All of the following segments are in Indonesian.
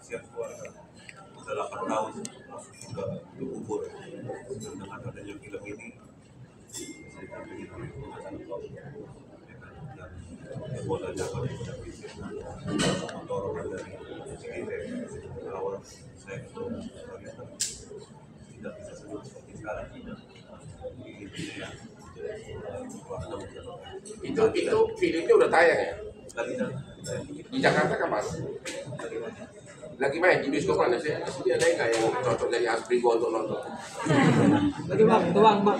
kasihan keluarga sudah 8 tahun masuk ke kubur. Dengan adanya film ini saya katakan dan Polda Jabar sudah bisa dorongan dari awal saya tidak bisa sebut seperti sekarang. Itu filmnya udah tayang ya? Di Jakarta kan Mas? Lagi main di bioskop mana sih? Ada nggak yang cocok dari Asprigo untuk nonton? Lagi bang, tuang bang.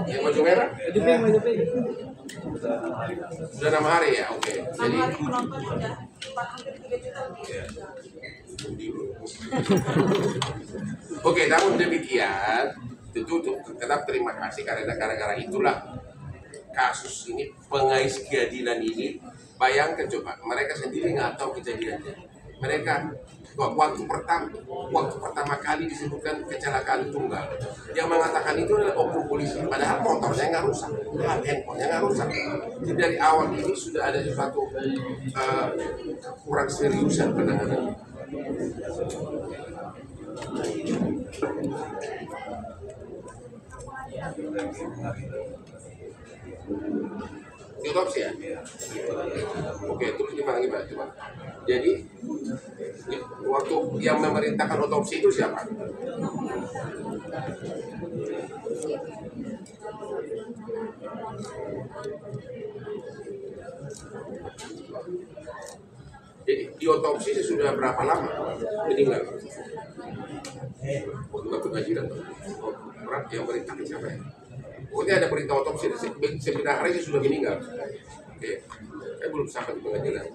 Yang baju merah? Baju pink. Sudah 6 hari ya? Oke. Jadi penontonnya udah 4,3 juta lebih. Oke, namun demikian tentu tetap terima kasih karena gara-gara itulah kasus ini, pengais keadilan ini. Bayangkan coba, mereka sendiri nggak tahu kejadiannya. Mereka waktu pertama kali disebutkan kecelakaan tunggal, yang mengatakan itu adalah oknum polisi, padahal motornya nggak rusak, handphonenya nggak rusak. Jadi dari awal ini sudah ada sesuatu kurang seriusan penanganan. Diotopsi ya? Oke, terus gimana? Coba. Jadi waktu yang memerintahkan otopsi itu siapa? Jadi diotopsi sudah berapa lama meninggal? Untuk pengajian orang yang merintahkan siapa ya? Pokoknya ada perintah otopsi, 9 hari sudah meninggal. Oke, saya belum sampai di pengadilan.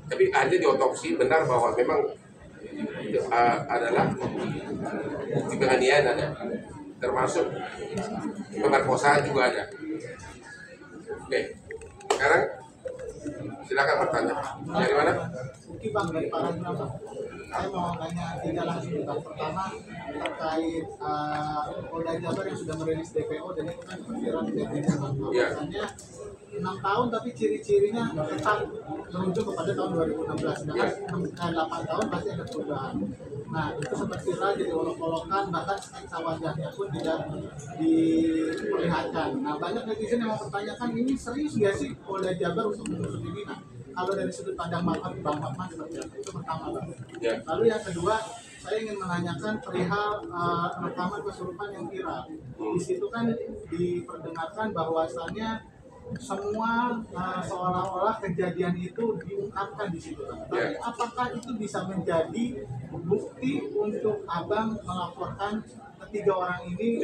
Tapi akhirnya diotopsi benar bahwa memang adalah bukti penganiayaan ada, termasuk pemerkosaan juga ada. Oke, sekarang silakan bertanya. Dari mana? Oke Bang, dari Paragraf. Saya mau nanya 3 langsung Bang. Pertama terkait Polda Jabar yang sudah merilis DPO dan itu kan viral di media Bang. Biasanya 6 tahun tapi ciri-cirinya tetap menuju kepada tahun 2016. Sedangkan 8 tahun pasti ada perubahan. Nah itu sempat viral jadi olok-olokan, bahkan sketsa wajahnya pun tidak diperlihatkan. Nah banyak netizen yang mempertanyakan ini serius nggak sih Polda Jabar untuk mengusut ini? Nah kalau dari sudut pandang Bang Hotman seperti apa? Itu pertama Bang. Ya. Lalu yang kedua, saya ingin menanyakan perihal rekaman kesurupan yang viral. Di situ kan diperdengarkan bahwasannya semua seolah-olah kejadian itu diungkapkan di situ. Tapi apakah itu bisa menjadi bukti untuk Abang melaporkan ketiga orang ini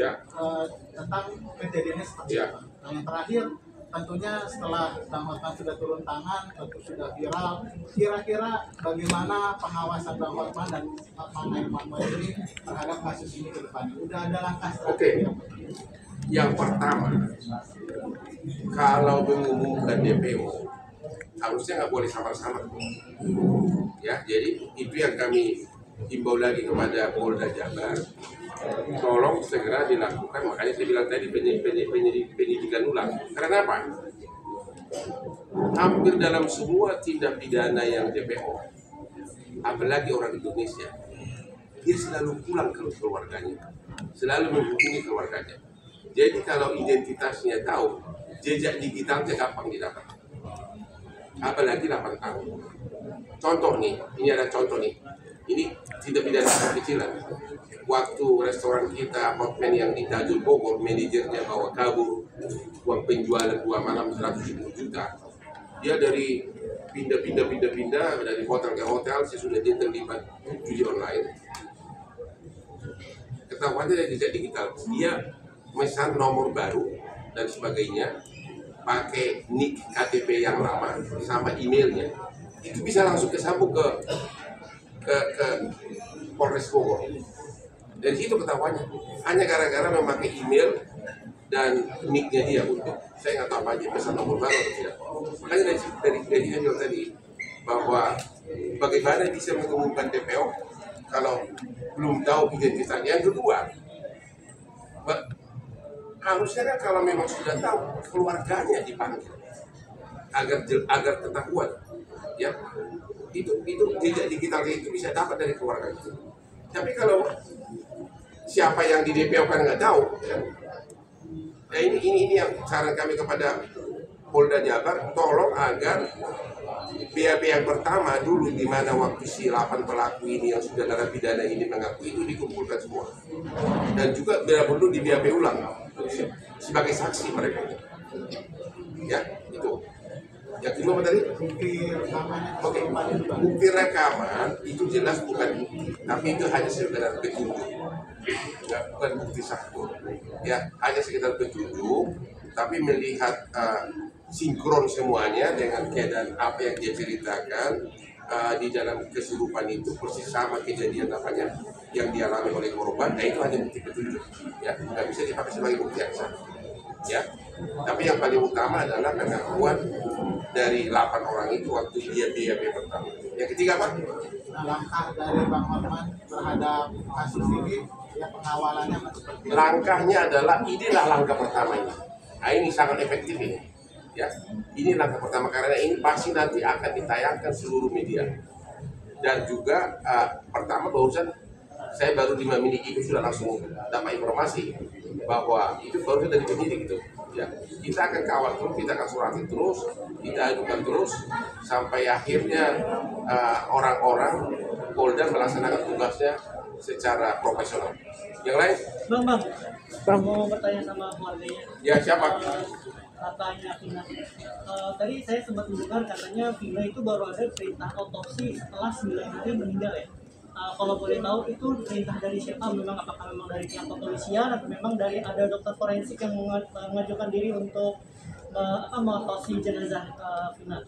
tentang kejadiannya seperti apa? Nah yang terakhir, tentunya setelah Bang Hotman sudah turun tangan, tentu sudah viral, kira-kira bagaimana pengawasan Bang Hotman dan Pak Manaimamo ini terhadap kasus ini ke depan? Udah ada langkah strategi? Yang pertama, kalau mengumumkan DPO, harusnya nggak boleh samar-samar. Ya, jadi itu yang kami himbau lagi kepada Polda Jabar. Tolong segera dilakukan, makanya saya bilang tadi penyidikan ulang. Karena apa? Hampir dalam semua tindak pidana yang DPO, apalagi orang Indonesia, dia selalu pulang ke keluarganya, selalu menghubungi keluarganya. Jadi kalau identitasnya tahu, jejak digitalnya gampang didapat. Apalagi 8 tahun. Contoh nih, ini ada contoh nih. Ini tindak pidana kecil-kecilan. Waktu restoran kita Hotman yang di Tajur Bogor, manajernya bawa kabur uang penjualan 2 malam 110 juta. Dia dari pindah dari hotel ke hotel, sesudah dia terlibat judi online. Ketahuannya dari jejak digital, dia mesan nomor baru dan sebagainya, pakai nick KTP yang lama sama emailnya, itu bisa langsung kesambung ke Polres Bogor. Dari situ ketahuannya, hanya gara-gara memakai email dan nicknya dia untuk, saya nggak tahu apa aja pesan nomor baru atau tidak. Makanya dari bilang tadi bahwa bagaimana bisa mengumumkan DPO kalau belum tahu identitasnya. Yang kedua, harusnya kan kalau memang sudah tahu, keluarganya dipanggil agar ketahuan, ya. itu jejak digital itu bisa dapat dari keluarga itu. Tapi kalau siapa yang di DPO kan nggak tahu, kan? Nah ini yang saran kami kepada Polda Jabar, tolong agar BAP yang pertama dulu di mana waktu si 8 pelaku ini yang sudah narapidana ini mengaku itu dikumpulkan semua, dan juga bila perlu di BAP ulang sebagai saksi mereka. Ya itu. Yang kedua apa tadi? Bukti rekamannya. Oke, bukti rekaman itu jelas bukan bukti, tapi itu hanya sekedar petunjuk, ya, bukan bukti sah. Ya, hanya sekedar petunjuk, tapi melihat sinkron semuanya dengan keadaan apa yang dia ceritakan di dalam kesurupan itu persis sama kejadian apanya yang dialami oleh korban. Nah itu hanya bukti petunjuk, ya, nggak bisa dipakai sebagai bukti yang sah. Ya, tapi yang paling utama adalah pengakuan dari 8 orang itu waktu dia BAP pertama. Yang ketiga Pak? Nah, langkah dari Bang Hotman terhadap kasus ini, ya pengawalannya seperti apa? Langkahnya adalah inilah langkah pertamanya. Nah ini sangat efektif ini. Ya, ini langkah pertama karena ini pasti nanti akan ditayangkan seluruh media. Dan juga pertama barusan saya baru 5 menit itu sudah langsung dapat informasi bahwa itu baru dari penyidik gitu. Ya, kita akan kawal terus, kita akan surati terus, kita ajukan terus sampai akhirnya orang-orang Polda melaksanakan tugasnya secara profesional. Yang lain? Bang, mau bertanya sama keluarganya. Ya siapa? Katanya Vina. Tadi saya sempat mendengar katanya Vina itu baru ada perintah otopsi setelah 9 hari meninggal ya. Kalau boleh tahu itu perintah dari siapa? Memang apakah memang dari pihak kepolisian atau memang dari ada dokter forensik yang mengajukan diri untuk mengotopsi jenazah Vina?